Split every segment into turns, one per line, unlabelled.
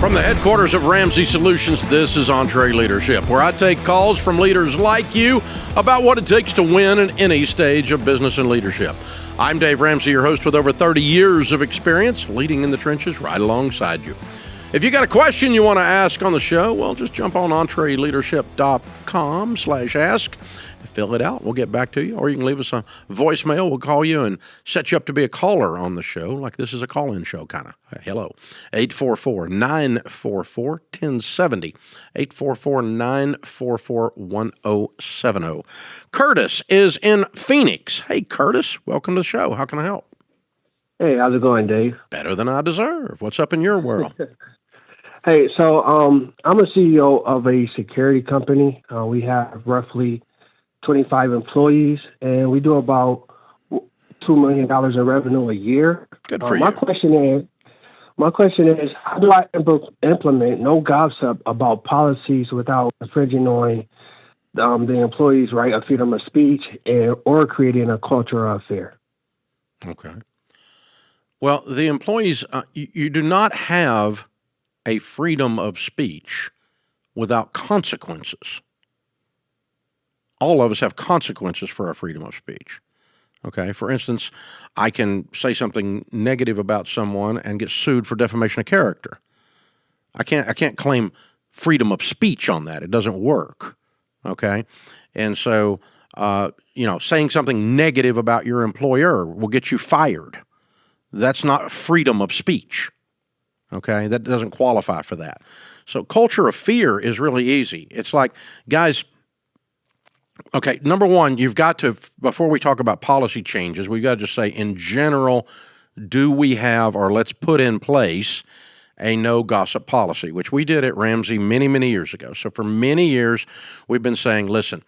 From the headquarters of Ramsey Solutions, this is EntreLeadership, where I take calls from leaders like you about what it takes to win in any stage of business and leadership. I'm Dave Ramsey, your host with over 30 years of experience, leading in the trenches right alongside you. If you got a question you want to ask on the show, well, just jump on EntreLeadership.com/ask. Fill it out. We'll get back to you. Or you can leave us a voicemail. We'll call you and set you up to be a caller on the show, like this is a call-in show, kind of. Hello. 844-944-1070. 844-944-1070. Curtis is in Phoenix. Hey, Curtis. Welcome to the show. How can I help?
Hey, how's it going, Dave?
Better than I deserve. What's up in your world?
Hey, so I'm a CEO of a security company. We have roughly 25 employees, and we do about $2 million in revenue a year.
Good for you.
My question is, how do I implement no gossip about policies without infringing on the employees' right of freedom of speech or creating a culture of fear?
Okay. Well, the employees, you do not have a freedom of speech without consequences. All of us have consequences for our freedom of speech. Okay. For instance, I can say something negative about someone and get sued for defamation of character. I can't claim freedom of speech on that. It doesn't work. Okay. And so, saying something negative about your employer will get you fired. That's not freedom of speech. Okay. That doesn't qualify for that. So culture of fear is really easy. It's like, guys, okay, number one, you've got to, before we talk about policy changes, we've got to just say, in general, do we have, or let's put in place, a no gossip policy, which we did at Ramsey many, many years ago. So for many years, we've been saying, listen,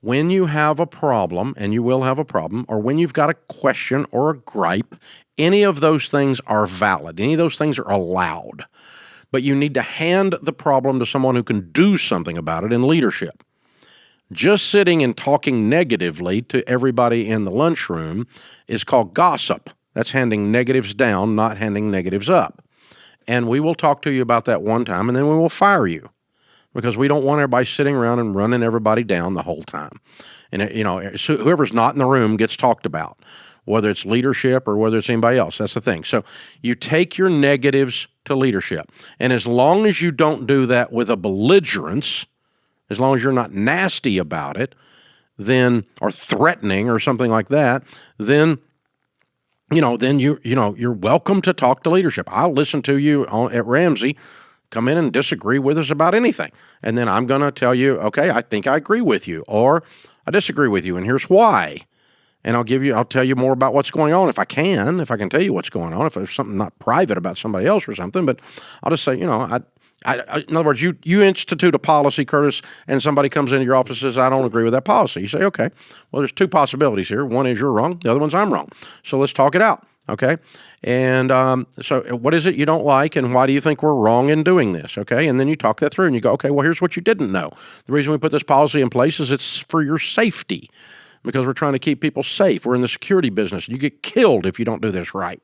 when you have a problem, and you will have a problem, or when you've got a question or a gripe, any of those things are valid. Any of those things are allowed. But you need to hand the problem to someone who can do something about it in leadership. Just sitting and talking negatively to everybody in the lunchroom is called gossip. That's handing negatives down, not handing negatives up. And we will talk to you about that one time, and then we will fire you because we don't want everybody sitting around and running everybody down the whole time. And, so whoever's not in the room gets talked about, whether it's leadership or whether it's anybody else. That's the thing. So you take your negatives to leadership. And as long as you don't do that with a belligerence, as long as you're not nasty about it, then, or threatening or something like that, then you're welcome to talk to leadership. I'll listen to you at Ramsey. Come in and disagree with us about anything, and then I'm going to tell you, okay, I think I agree with you, or I disagree with you, and here's why. And I'll tell you more about what's going on if I can tell you what's going on, if there's something not private about somebody else or something. But I'll just say, in other words, you institute a policy, Curtis, and somebody comes into your office and says, I don't agree with that policy. You say, okay, well, there's two possibilities here. One is you're wrong. The other one's I'm wrong. So let's talk it out, okay? And so what is it you don't like, and why do you think we're wrong in doing this, okay? And then you talk that through, and you go, okay, well, here's what you didn't know. The reason we put this policy in place is it's for your safety, because we're trying to keep people safe. We're in the security business. You get killed if you don't do this right.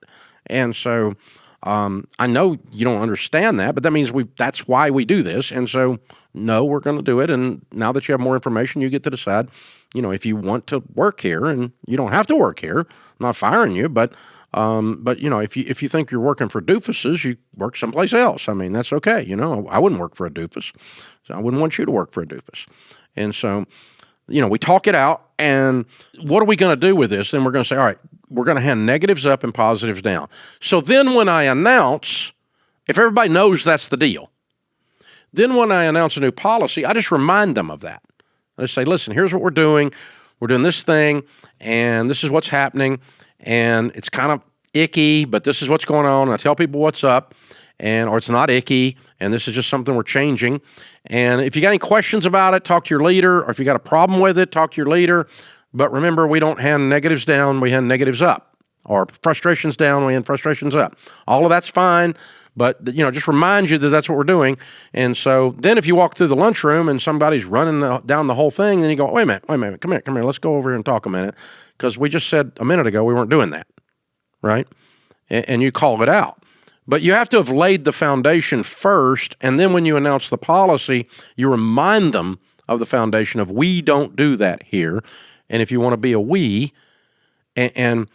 And so I know you don't understand that, but that means that's why we do this. And so, no, we're going to do it. And now that you have more information, you get to decide, if you want to work here, and you don't have to work here. I'm not firing you, but if you think you're working for doofuses, you work someplace else. I mean, that's okay. I wouldn't work for a doofus. So I wouldn't want you to work for a doofus. And so, we talk it out, and what are we going to do with this? Then we're going to say, all right, we're going to hand negatives up and positives down. So then when I announce, if everybody knows that's the deal, then when I announce a new policy, I just remind them of that. I just say, listen, here's what we're doing. We're doing this thing, and this is what's happening, and it's kind of icky, but this is what's going on. And I tell people what's up, or it's not icky, and this is just something we're changing. And if you got any questions about it, talk to your leader, or if you got a problem with it, talk to your leader. But remember, we don't hand negatives down, we hand negatives up. Or frustrations down, we hand frustrations up. All of that's fine, but just remind you that that's what we're doing. And so then if you walk through the lunchroom and somebody's running down the whole thing, then you go, wait a minute, come here, let's go over here and talk a minute, because we just said a minute ago we weren't doing that, right? And you call it out. But you have to have laid the foundation first, and then when you announce the policy, you remind them of the foundation of we don't do that here. And if you want to be a we, and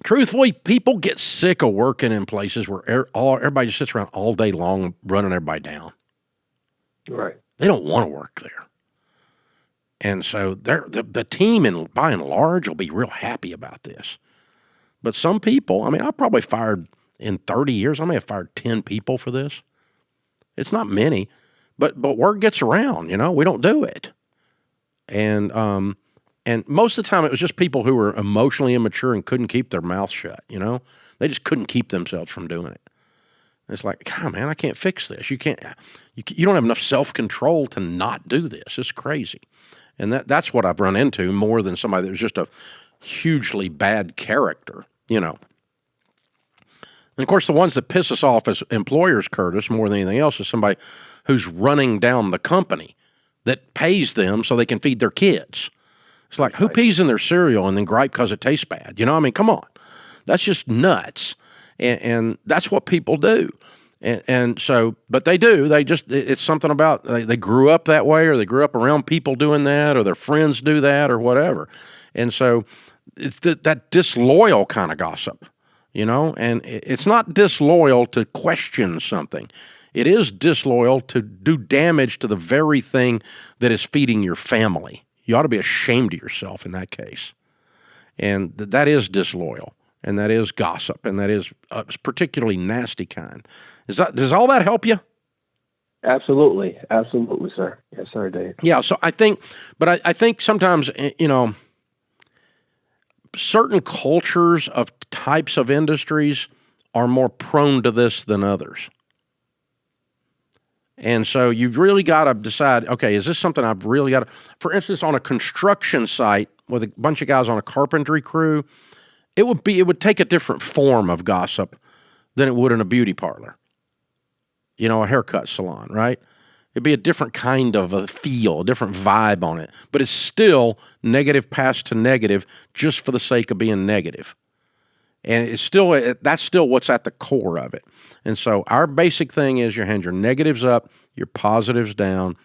truthfully, people get sick of working in places where everybody just sits around all day long running everybody down.
Right.
They don't want to work there. And so the team, by and large, will be real happy about this. But some people, I mean, I probably fired, in 30 years, I may have fired 10 people for this. It's not many, but word gets around, we don't do it. And most of the time it was just people who were emotionally immature and couldn't keep their mouth shut, They just couldn't keep themselves from doing it. It's like, God, man, I can't fix this. You don't have enough self-control to not do this. It's crazy. And that's what I've run into more than somebody that was just a hugely bad character, And of course, the ones that piss us off as employers, Curtis, more than anything else, is somebody who's running down the company that pays them so they can feed their kids. It's like, who pees in their cereal and then gripe because it tastes bad? I mean, come on. That's just nuts. And that's what people do. And so, but they do. It's something about, they grew up that way, or they grew up around people doing that, or their friends do that, or whatever. And so it's that disloyal kind of gossip. And it's not disloyal to question something. It is disloyal to do damage to the very thing that is feeding your family. You ought to be ashamed of yourself in that case. And that is disloyal, and that is gossip, and that is a particularly nasty kind. Does all that help you?
Absolutely. Absolutely, sir. Yes, sir, Dave.
Yeah, so I think sometimes, certain cultures of types of industries are more prone to this than others. And so you've really got to decide, okay, is this something I've really got to, for instance, on a construction site with a bunch of guys on a carpentry crew, it would take a different form of gossip than it would in a beauty parlor, a haircut salon, right? It'd be a different kind of a feel, a different vibe on it, but it's still negative passed to negative just for the sake of being negative. And that's still what's at the core of it. And so our basic thing is you hand your negatives up, your positives down,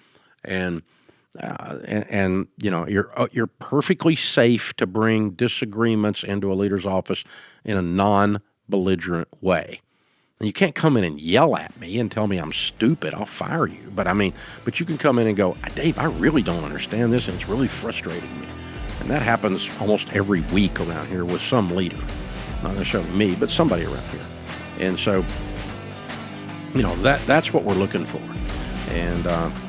and you're perfectly safe to bring disagreements into a leader's office in a non-belligerent way. And you can't come in and yell at me and tell me I'm stupid. I'll fire you. But you can come in and go, Dave, I really don't understand this, and it's really frustrating me. And that happens almost every week around here with some leader. Not necessarily me, but somebody around here. And so, that's what we're looking for. And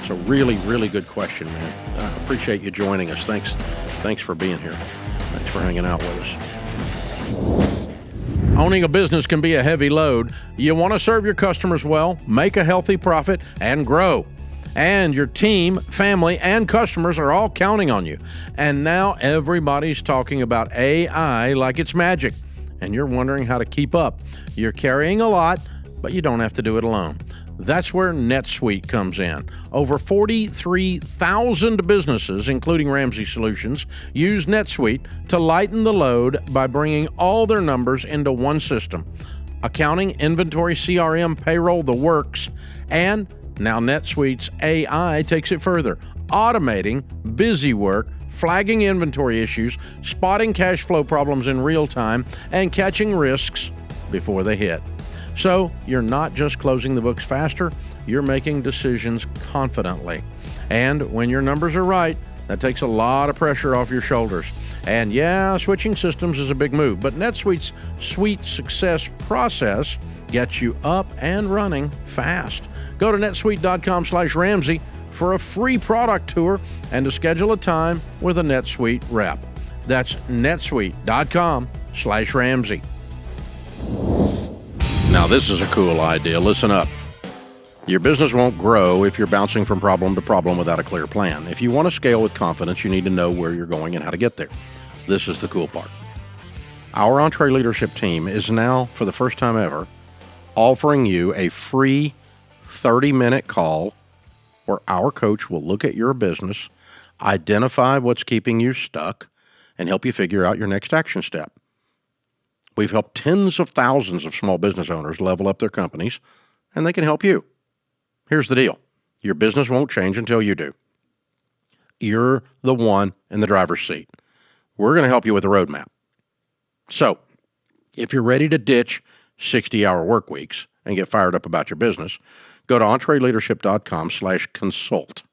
so really, really good question, man. I appreciate you joining us. Thanks for being here. Thanks for hanging out with us. Owning a business can be a heavy load. You want to serve your customers well, make a healthy profit, and grow. And your team, family, and customers are all counting on you. And now everybody's talking about AI like it's magic. And you're wondering how to keep up. You're carrying a lot, but you don't have to do it alone. That's where NetSuite comes in. Over 43,000 businesses, including Ramsey Solutions, use NetSuite to lighten the load by bringing all their numbers into one system. Accounting, inventory, CRM, payroll, the works, and now NetSuite's AI takes it further, automating busy work, flagging inventory issues, spotting cash flow problems in real time, and catching risks before they hit. So you're not just closing the books faster, you're making decisions confidently. And when your numbers are right, that takes a lot of pressure off your shoulders. And yeah, switching systems is a big move, but NetSuite's Suite Success process gets you up and running fast. Go to netsuite.com/Ramsey for a free product tour and to schedule a time with a NetSuite rep. That's netsuite.com/Ramsey. Now, this is a cool idea. Listen up. Your business won't grow if you're bouncing from problem to problem without a clear plan. If you want to scale with confidence, you need to know where you're going and how to get there. This is the cool part. Our EntreLeadership team is now, for the first time ever, offering you a free 30-minute call where our coach will look at your business, identify what's keeping you stuck, and help you figure out your next action step. We've helped tens of thousands of small business owners level up their companies, and they can help you. Here's the deal. Your business won't change until you do. You're the one in the driver's seat. We're going to help you with a roadmap. So, if you're ready to ditch 60-hour work weeks and get fired up about your business, go to EntreLeadership.com/consult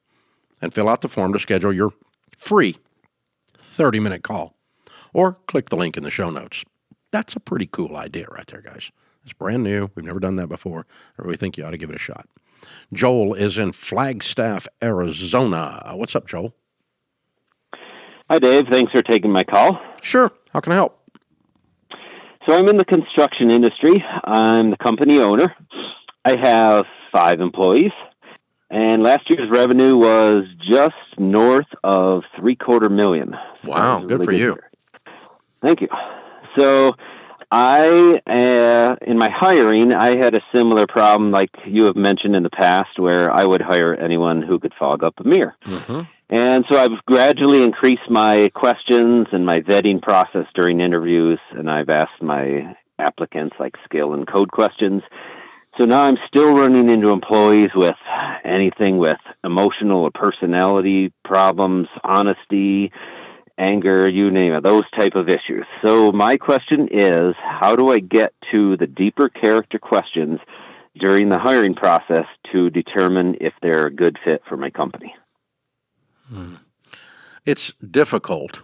and fill out the form to schedule your free 30-minute call, or click the link in the show notes. That's a pretty cool idea right there, guys. It's brand new. We've never done that before. I really think you ought to give it a shot. Joel is in Flagstaff, Arizona. What's up, Joel?
Hi, Dave. Thanks for taking my call.
Sure. How can I help?
So I'm in the construction industry. I'm the company owner. I have 5 employees, and last year's revenue was just north of $750,000.
Wow, good for you.
Thank you. So in my hiring, I had a similar problem like you have mentioned in the past, where I would hire anyone who could fog up a mirror.
Mm-hmm.
And so I've gradually increased my questions and my vetting process during interviews, and I've asked my applicants like skill and code questions. So now I'm still running into employees with anything with emotional or personality problems, honesty, anger, you name it, those type of issues. So my question is, how do I get to the deeper character questions during the hiring process to determine if they're a good fit for my company?
It's difficult.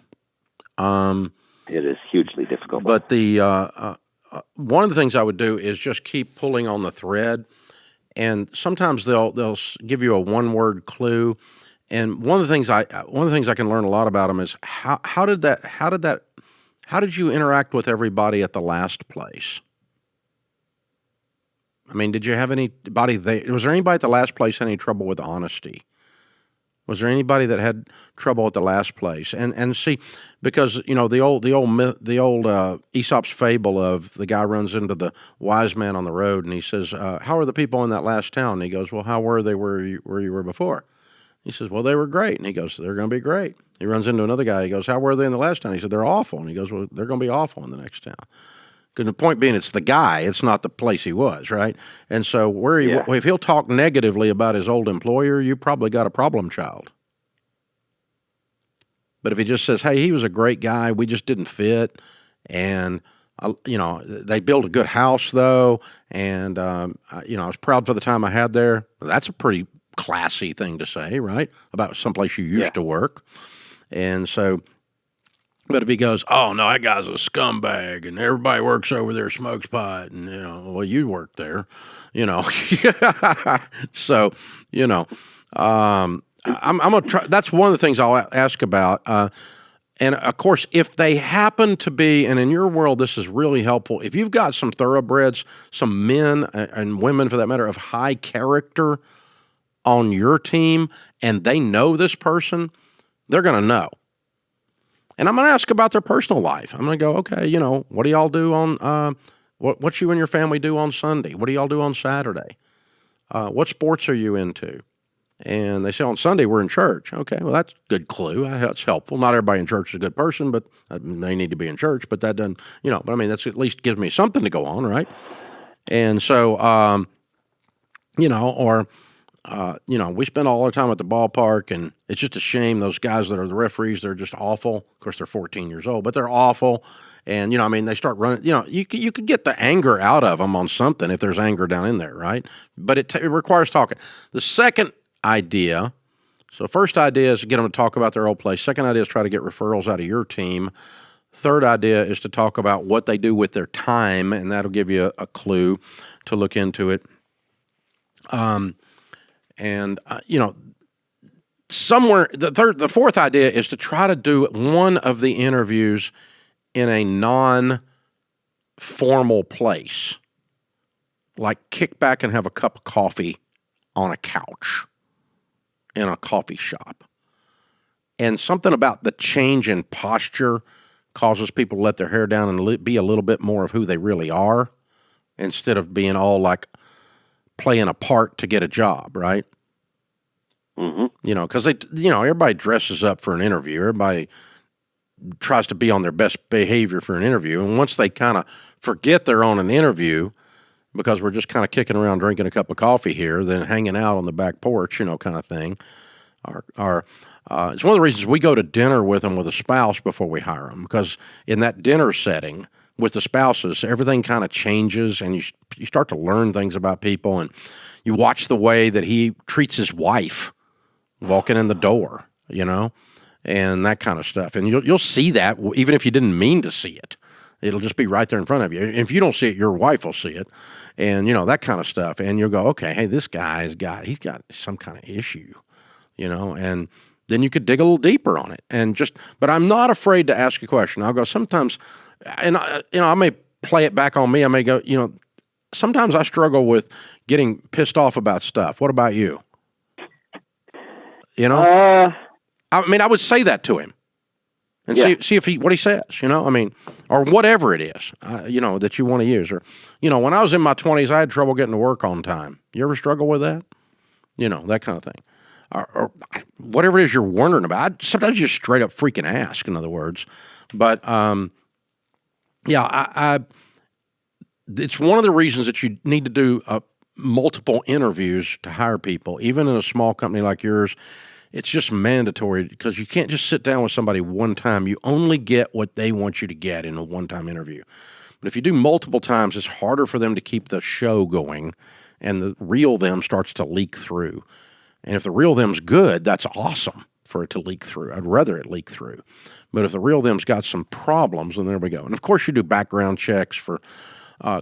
It is hugely difficult.
But the one of the things I would do is just keep pulling on the thread, and sometimes they'll give you a one-word clue. And one of the things I can learn a lot about them is how did you interact with everybody at the last place? I mean, did you have anybody was there anybody at the last place had any trouble with honesty? Was there anybody that had trouble at the last place? And see, because the old Aesop's fable of the guy runs into the wise man on the road and he says, "How are the people in that last town?" And he goes, "Well, how were they where you were before?" He says, "Well, they were great." And he goes, "They're going to be great." He runs into another guy. He goes, "How were they in the last town?" He said, "They're awful." And he goes, "Well, they're going to be awful in the next town." Because the point being, it's the guy, it's not the place he was, right? And so if he'll talk negatively about his old employer, you probably got a problem child. But if he just says, "Hey, he was a great guy, we just didn't fit," and they built a good house though, and I was proud for the time I had there. That's a pretty classy thing to say, right? About someplace you used to work. And so, but if he goes, "Oh no, that guy's a scumbag, and everybody works over there smokes pot," and well, you work there, so I'm gonna try. That's one of the things I'll ask about. And of course, if they happen to be, and in your world, this is really helpful. If you've got some thoroughbreds, some men and women for that matter of high character on your team, and they know this person, they're going to know. And I'm going to ask about their personal life. I'm going to go, "Okay, what do y'all do on, what you and your family do on Sunday? What do y'all do on Saturday? What sports are you into?" And they say, "On Sunday, we're in church." Okay, well, that's a good clue. That's helpful. Not everybody in church is a good person, but they need to be in church. But that doesn't, but I mean, that's at least gives me something to go on, right? And so, we spend all our time at the ballpark, and it's just a shame those guys that are the referees, they're just awful. Of course, they're 14 years old, but they're awful. And, they start running, you could get the anger out of them on something if there's anger down in there, right? But it requires talking. The second idea, so first idea is to get them to talk about their old place. Second idea is try to get referrals out of your team. Third idea is to talk about what they do with their time, and that'll give you a clue to look into it. Somewhere the fourth idea is to try to do one of the interviews in a non-formal place, like kick back and have a cup of coffee on a couch in a coffee shop. And something about the change in posture causes people to let their hair down and be a little bit more of who they really are, instead of being all like playing a part to get a job, right?
Mm-hmm.
Because everybody dresses up for an interview. Everybody, tries to be on their best behavior for an interview. And once they kind of forget they're on an interview because we're just kind of kicking around drinking a cup of coffee here, then hanging out on the back porch, kind of thing. It's one of the reasons we go to dinner with them with a spouse before we hire them, because in that dinner setting with the spouses, everything kind of changes, and you start to learn things about people, and you watch the way that he treats his wife walking in the door, and that kind of stuff. And you'll see that even if you didn't mean to see it. It'll just be right there in front of you. If you don't see it, your wife will see it, and that kind of stuff. And you'll go, okay, hey, this guy's he's got some kind of issue, and then you could dig a little deeper on it. But I'm not afraid to ask a question. I'll go sometimes, and I may play it back on me. I may go, sometimes I struggle with getting pissed off about stuff. What about you? I would say that to him and see if what he says, or whatever it is, that you want to use. Or, when I was in my 20s, I had trouble getting to work on time. You ever struggle with that? That kind of thing. Or whatever it is you're wondering about. Sometimes you just straight up freaking ask, in other words. But, it's one of the reasons that you need to do multiple interviews to hire people, even in a small company like yours. It's just mandatory because you can't just sit down with somebody one time. You only get what they want you to get in a one-time interview. But if you do multiple times, it's harder for them to keep the show going, and the real them starts to leak through. And if the real them's good, that's awesome for it to leak through. I'd rather it leak through. But if the real them's got some problems, then there we go. And of course, you do background checks for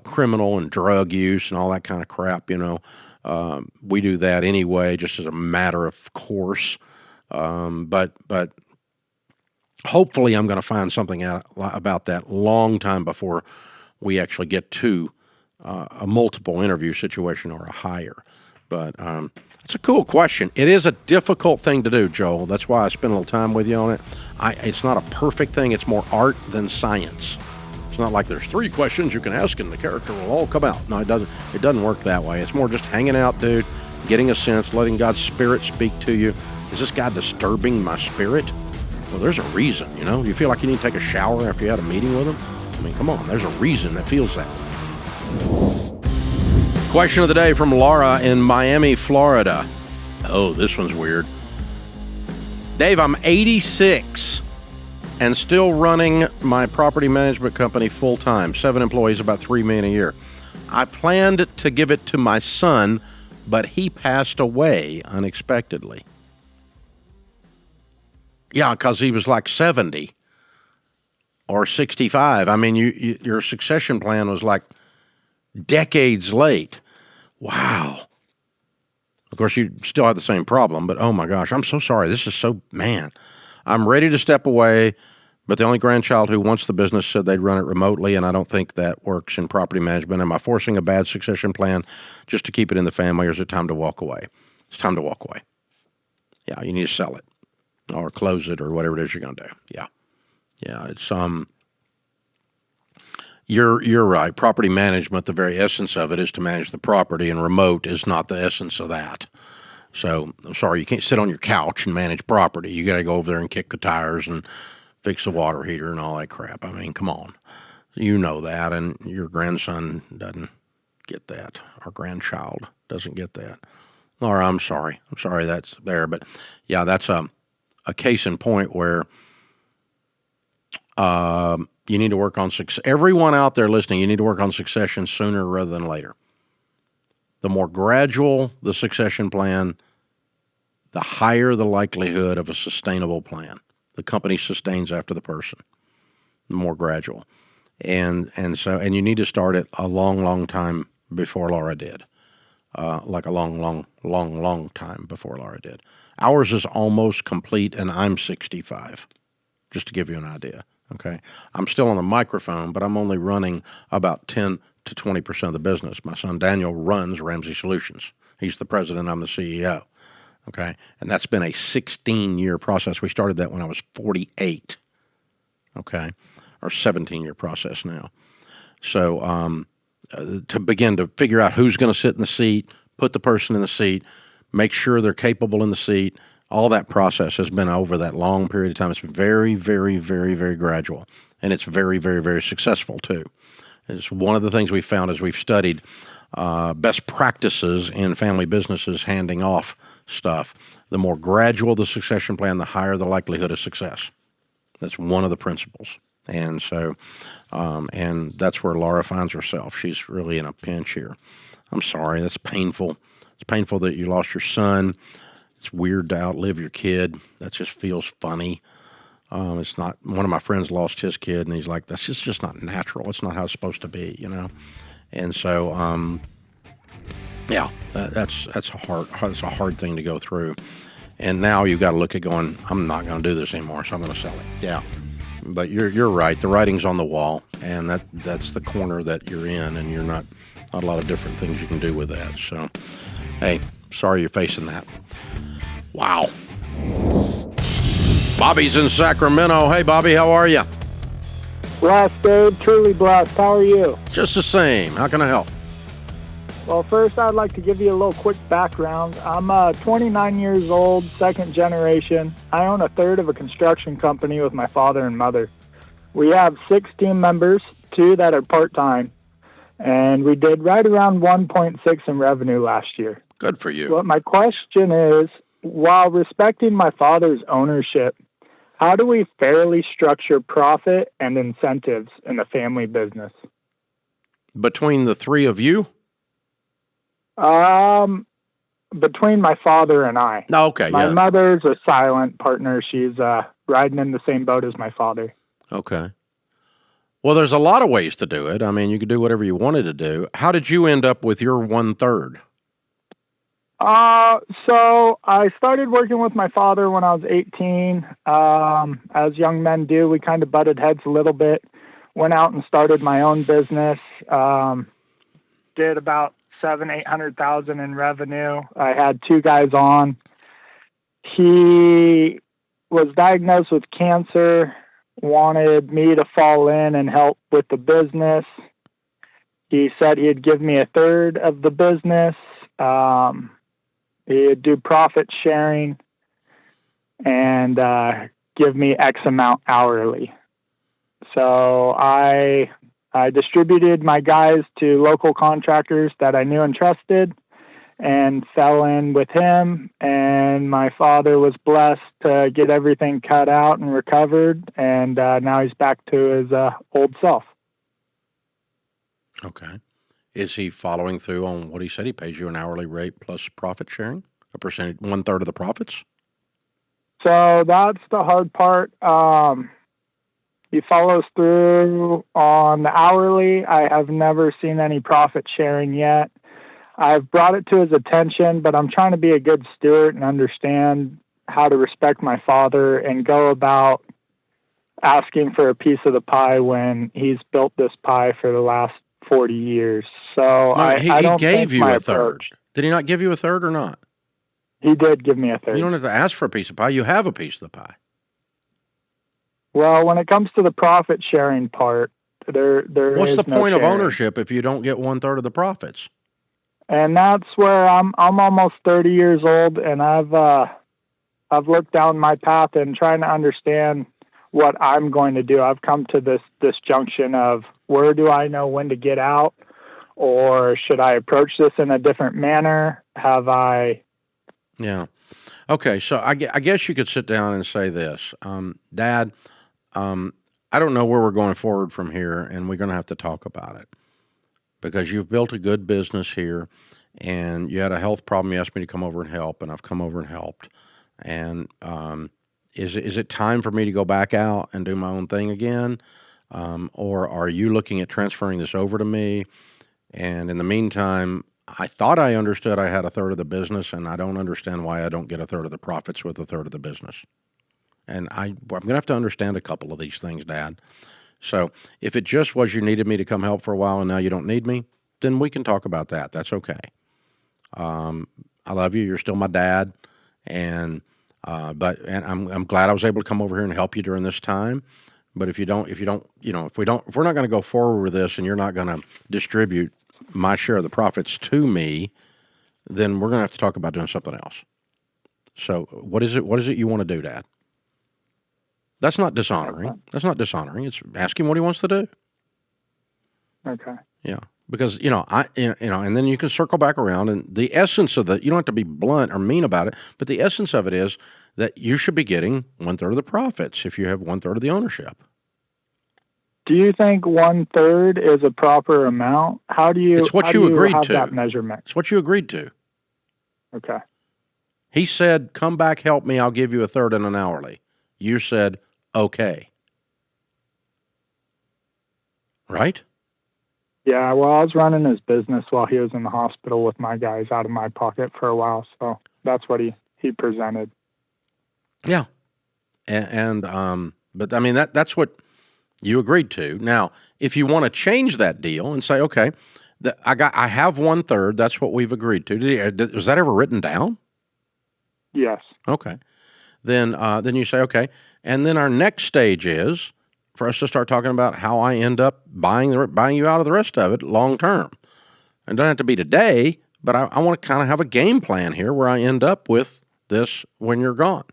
criminal and drug use and all that kind of crap, we do that anyway, just as a matter of course. But hopefully I'm going to find something out about that long time before we actually get to a multiple interview situation or a hire. But it's a cool question. It is a difficult thing to do, Joel. That's why I spent a little time with you on it. It's not a perfect thing. It's more art than science. It's not like there's 3 questions you can ask and the character will all come out. No, it doesn't. It doesn't work that way. It's more just hanging out, dude, getting a sense, letting God's Spirit speak to you. Is this guy disturbing my spirit? Well, there's a reason, Do you feel like you need to take a shower after you had a meeting with him? I mean, come on. There's a reason that feels that way. Question of the day from Laura in Miami, Florida. Oh, this one's weird. Dave, I'm 86. And still running my property management company full-time, 7 employees, about $3 million a year. I planned to give it to my son, but he passed away unexpectedly. Yeah, because he was like 70 or 65. I mean, your succession plan was like decades late. Wow. Of course, you still have the same problem, but oh my gosh, I'm so sorry. This is I'm ready to step away, but the only grandchild who wants the business said they'd run it remotely, and I don't think that works in property management. Am I forcing a bad succession plan just to keep it in the family, or is it time to walk away? It's time to walk away. Yeah, you need to sell it or close it or whatever it is you're going to do. Yeah. Yeah, it's You're right. Property management, the very essence of it is to manage the property, and remote is not the essence of that. So, I'm sorry, you can't sit on your couch and manage property. You got to go over there and kick the tires and fix the water heater and all that crap. I mean, come on. You know that, and your grandson doesn't get that. Our grandchild doesn't get that. Or I'm sorry. That's there. But, yeah, that's a case in point where you need to work on success. Everyone out there listening, you need to work on succession sooner rather than later. The more gradual the succession plan, the higher the likelihood of a sustainable plan. The company sustains after the person. The more gradual. And you need to start it a long time before Laura did. Like a long time before Laura did. Ours is almost complete, and I'm 65, just to give you an idea. Okay, I'm still on the microphone, but I'm only running about 10 to 20% of the business. My son Daniel runs Ramsey Solutions. He's the president. I'm the CEO. Okay, and that's been a 16-year process. We started that when I was 48. Okay, or 17-year process now. So to begin to figure out who's going to sit in the seat, put the person in the seat, make sure they're capable in the seat, all that process has been over that long period of time. It's very, very, very, very gradual, and it's very, very, very successful too. It's one of the things we found as we've studied best practices in family businesses handing off stuff. The more gradual the succession plan, the higher the likelihood of success. That's one of the principles. And so, and that's where Laura finds herself. She's really in a pinch here. I'm sorry, that's painful. It's painful that you lost your son. It's weird to outlive your kid. That just feels funny. It's not, one of my friends lost his kid, and he's like, that's just not natural. It's not how it's supposed to be, you know? And so, yeah, that's a hard thing to go through. And now you've got to look at going, I'm not going to do this anymore, so I'm going to sell it. Yeah. But you're right. The writing's on the wall, and that's the corner that you're in, and you're not a lot of different things you can do with that. So, hey, sorry you're facing that. Wow. Bobby's in Sacramento. Hey, Bobby, how are you?
Blessed, Dave. Truly blessed. How are you?
Just the same. How can I help?
Well, first, I'd like to give you a little quick background. I'm 29 years old, second generation. I own a third of a construction company with my father and mother. We have 6 team members, 2 that are part-time, and we did right around 1.6 in revenue last year.
Good for you.
But my question is, while respecting my father's ownership, how do we fairly structure profit and incentives in a family business?
Between the 3 of you?
Between my father and I.
Oh, okay,
My
yeah.
mother's a silent partner. She's riding in the same boat as my father.
Okay. Well, there's a lot of ways to do it. I mean, you could do whatever you wanted to do. How did you end up with your 1/3?
So I started working with my father when I was 18. As young men do, we kind of butted heads a little bit. Went out and started my own business. Did about $700,000-800,000 in revenue. I had 2 guys on. He was diagnosed with cancer, wanted me to fall in and help with the business. He said he'd give me 1/3 of the business. He'd do profit sharing and give me X amount hourly. So I distributed my guys to local contractors that I knew and trusted and fell in with him. And my father was blessed to get everything cut out and recovered. And now he's back to his old self.
Okay. Is he following through on what he said? He pays you an hourly rate plus profit sharing, a percentage, 1/3 of the profits?
So that's the hard part. He follows through on the hourly. I have never seen any profit sharing yet. I've brought it to his attention, but I'm trying to be a good steward and understand how to respect my father and go about asking for a piece of the pie when he's built this pie for the last 40 years. So
No, he
don't
gave
think
you
my
a 1/3.
approach-
Did he not give you a 1/3 or not?
He did give me a 1/3.
You don't have to ask for a piece of pie. You have a piece of the pie.
Well, when it comes to the profit sharing part, there
What's
is
the
no
point of
sharing.
ownership if you don't get 1/3 of the profits?
And that's where I'm almost 30 years old, and I've looked down my path and trying to understand what I'm going to do. I've come to this junction of where do I know when to get out, or should I approach this in a different manner? Have I?
Yeah. Okay, so I guess you could sit down and say this, Dad, I don't know where we're going forward from here, and we're going to have to talk about it because you've built a good business here, and you had a health problem. You asked me to come over and help, and I've come over and helped. And is it time for me to go back out and do my own thing again, or are you looking at transferring this over to me? And in the meantime, I thought I understood I had 1/3 of the business, and I don't understand why I don't get 1/3 of the profits with 1/3 of the business. And I'm going to have to understand a couple of these things, Dad. So if it just was you needed me to come help for a while and now you don't need me, then we can talk about that. That's okay. I love you. You're still my dad. And I'm glad I was able to come over here and help you during this time. But if we're not going to go forward with this and you're not going to distribute my share of the profits to me, then we're going to have to talk about doing something else. So what is it you want to do, Dad? That's not dishonoring.
Okay.
That's not dishonoring. It's asking what he wants to do.
Okay.
Yeah. Because, and then you can circle back around, and the essence of you don't have to be blunt or mean about it, but the essence of it is that you should be getting 1/3 of the profits if you have 1/3 of the ownership.
Do you think 1/3 is a proper amount? How do you?
It's what
how
you
do you
agreed
have
to.
That measurement.
It's what you agreed to.
Okay.
He said, "Come back, help me. I'll give you 1/3 and an hourly." You said, "Okay." Right?
Yeah. Well, I was running his business while he was in the hospital with my guys out of my pocket for a while, so that's what he presented.
Yeah. But I mean that's what you agreed to. Now, if you want to change that deal and say, okay, I have 1/3. That's what we've agreed to. Was that ever written down?
Yes.
Okay. Then you say, okay. And then our next stage is for us to start talking about how I end up buying you out of the rest of it long term. It doesn't have to be today, but I want to kind of have a game plan here where I end up with this when you're gone.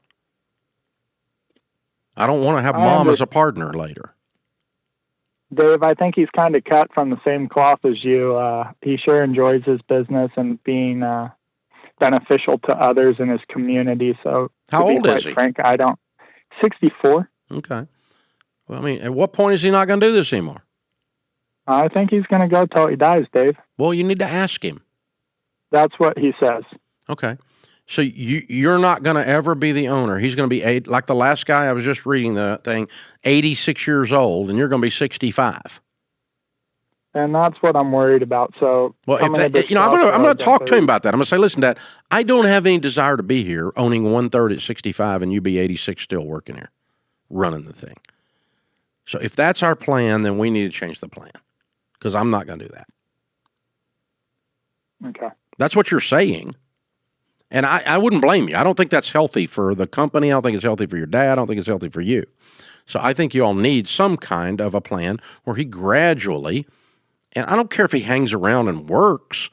I don't want to have Mom as a partner later.
Dave, I think he's kind of cut from the same cloth as you. He sure enjoys his business and being beneficial to others in his community. So,
how old is he?
Frank, I don't. 64.
Okay. Well, I mean, at what point is he not going to do this anymore?
I think he's going to go till he dies, Dave.
Well, you need to ask him.
That's what he says.
Okay. So you're not going to ever be the owner. He's going to be like the last guy I was just reading the thing, 86 years old, and you're going to be 65.
And that's what I'm worried about. So,
well, I'm going to talk to him about that. I'm going to say, listen, Dad, I don't have any desire to be here owning 1/3 at 65 and you be 86 still working here, running the thing. So if that's our plan, then we need to change the plan because I'm not going to do that.
Okay.
That's what you're saying. And I wouldn't blame you. I don't think that's healthy for the company. I don't think it's healthy for your dad. I don't think it's healthy for you. So I think you all need some kind of a plan where he gradually, and I don't care if he hangs around and works,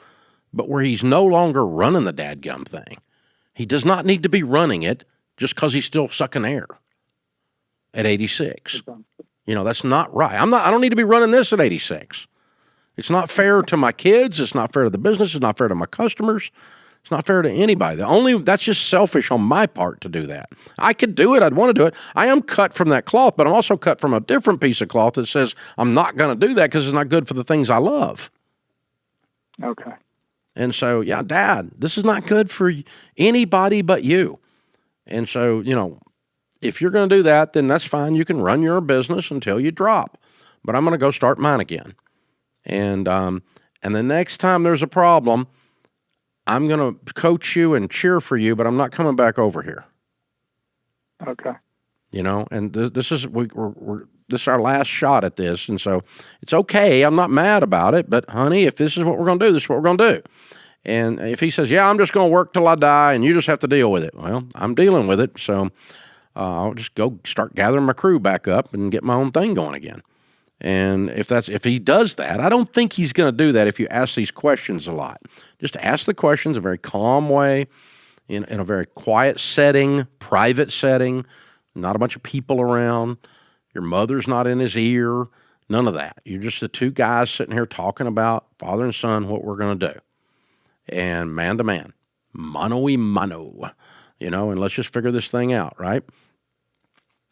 but where he's no longer running the dadgum thing. He does not need to be running it just because he's still sucking air at 86. That's not right. I don't need to be running this at 86. It's not fair to my kids. It's not fair to the business. It's not fair to my customers. It's not fair to anybody. That's just selfish on my part to do that. I could do it. I'd want to do it. I am cut from that cloth, but I'm also cut from a different piece of cloth that says I'm not going to do that because it's not good for the things I love.
Okay.
And so, yeah, Dad, this is not good for anybody but you. And so, if you're going to do that, then that's fine. You can run your business until you drop. But I'm going to go start mine again. And the next time there's a problem, I'm going to coach you and cheer for you, but I'm not coming back over here.
Okay.
And this is this is our last shot at this, and so it's okay. I'm not mad about it, but honey, if this is what we're going to do, this is what we're going to do. And if he says, "Yeah, I'm just going to work till I die, and you just have to deal with it," well, I'm dealing with it, so I'll just go start gathering my crew back up and get my own thing going again. And if he does that, I don't think he's going to do that if you ask these questions a lot. Just ask the questions in a very calm way, in a very quiet setting, private setting, not a bunch of people around. Your mother's not in his ear, none of that. You're just the two guys sitting here talking about father and son, what we're going to do. And man to man, mano y mano, and let's just figure this thing out, right?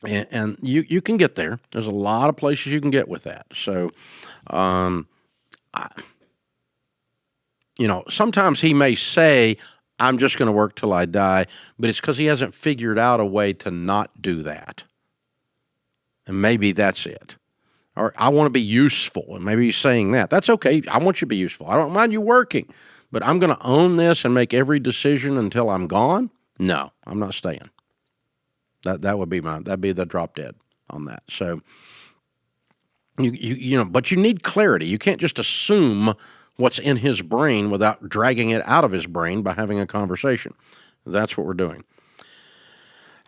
And you can get there. There's a lot of places you can get with that. So, sometimes he may say, I'm just going to work till I die, but it's because he hasn't figured out a way to not do that. And maybe that's it. Or I want to be useful, and maybe he's saying that. That's okay. I want you to be useful. I don't mind you working, but I'm going to own this and make every decision until I'm gone? No, I'm not staying. That would be that'd be the drop dead on that. So but you need clarity. You can't just assume what's in his brain without dragging it out of his brain by having a conversation. That's what we're doing.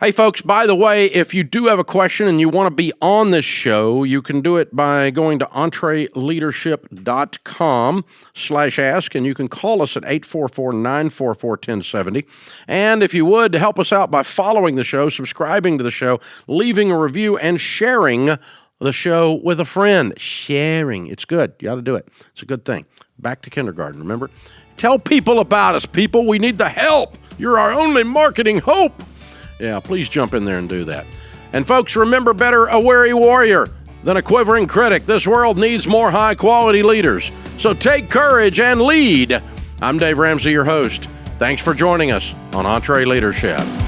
Hey, folks, by the way, if you do have a question and you want to be on this show, you can do it by going to EntreLeadership.com/ask, and you can call us at 844-944-1070. And if you would, help us out by following the show, subscribing to the show, leaving a review, and sharing the show with a friend. Sharing. It's good. You ought to do it. It's a good thing. Back to kindergarten, remember? Tell people about us, people. We need the help. You're our only marketing hope. Yeah, please jump in there and do that. And folks, remember, better a wary warrior than a quivering critic. This world needs more high-quality leaders. So take courage and lead. I'm Dave Ramsey, your host. Thanks for joining us on EntreLeadership.